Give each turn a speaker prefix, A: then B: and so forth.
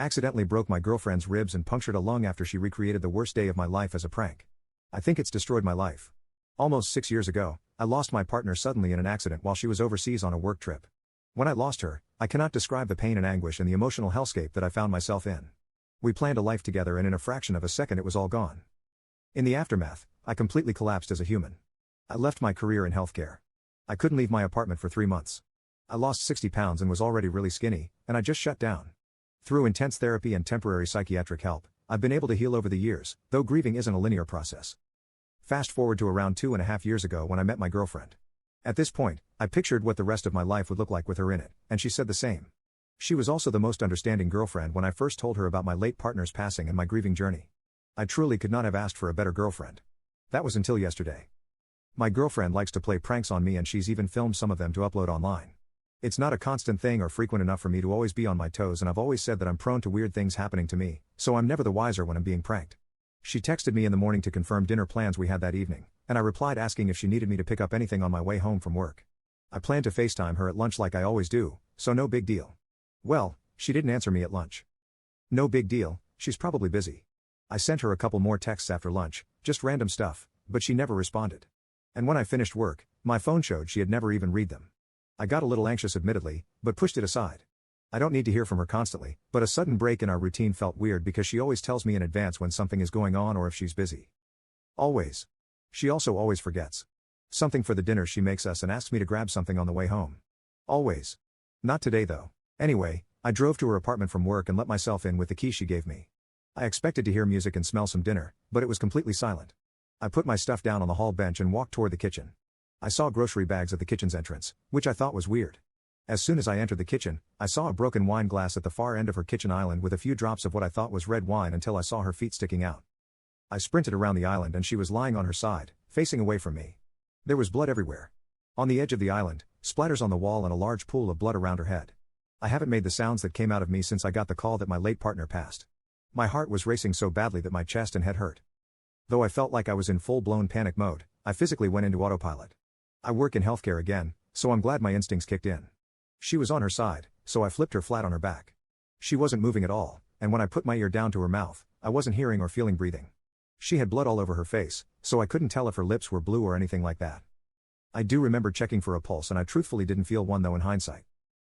A: Accidentally broke my girlfriend's ribs and punctured a lung after she recreated the worst day of my life as a prank. I think it's destroyed my life. Almost 6 years ago, I lost my partner suddenly in an accident while she was overseas on a work trip. When I lost her, I cannot describe the pain and anguish and the emotional hellscape that I found myself in. We planned a life together and in a fraction of a second it was all gone. In the aftermath, I completely collapsed as a human. I left my career in healthcare. I couldn't leave my apartment for 3 months. I lost 60 pounds and was already really skinny, and I just shut down. Through intense therapy and temporary psychiatric help, I've been able to heal over the years, though grieving isn't a linear process. Fast forward to around 2.5 years ago when I met my girlfriend. At this point, I pictured what the rest of my life would look like with her in it, and she said the same. She was also the most understanding girlfriend when I first told her about my late partner's passing and my grieving journey. I truly could not have asked for a better girlfriend. That was until yesterday. My girlfriend likes to play pranks on me and she's even filmed some of them to upload online. It's not a constant thing or frequent enough for me to always be on my toes, and I've always said that I'm prone to weird things happening to me, so I'm never the wiser when I'm being pranked. She texted me in the morning to confirm dinner plans we had that evening, and I replied asking if she needed me to pick up anything on my way home from work. I planned to FaceTime her at lunch like I always do, so no big deal. Well, she didn't answer me at lunch. No big deal, she's probably busy. I sent her a couple more texts after lunch, just random stuff, but she never responded. And when I finished work, my phone showed she had never even read them. I got a little anxious admittedly, but pushed it aside. I don't need to hear from her constantly, but a sudden break in our routine felt weird because she always tells me in advance when something is going on or if she's busy. Always. She also always forgets something for the dinner she makes us and asks me to grab something on the way home. Always. Not today though. Anyway, I drove to her apartment from work and let myself in with the key she gave me. I expected to hear music and smell some dinner, but it was completely silent. I put my stuff down on the hall bench and walked toward the kitchen. I saw grocery bags at the kitchen's entrance, which I thought was weird. As soon as I entered the kitchen, I saw a broken wine glass at the far end of her kitchen island with a few drops of what I thought was red wine until I saw her feet sticking out. I sprinted around the island and she was lying on her side, facing away from me. There was blood everywhere. On the edge of the island, splatters on the wall and a large pool of blood around her head. I haven't made the sounds that came out of me since I got the call that my late partner passed. My heart was racing so badly that my chest and head hurt. Though I felt like I was in full-blown panic mode, I physically went into autopilot. I work in healthcare again, so I'm glad my instincts kicked in. She was on her side, so I flipped her flat on her back. She wasn't moving at all, and when I put my ear down to her mouth, I wasn't hearing or feeling breathing. She had blood all over her face, so I couldn't tell if her lips were blue or anything like that. I do remember checking for a pulse and I truthfully didn't feel one though in hindsight.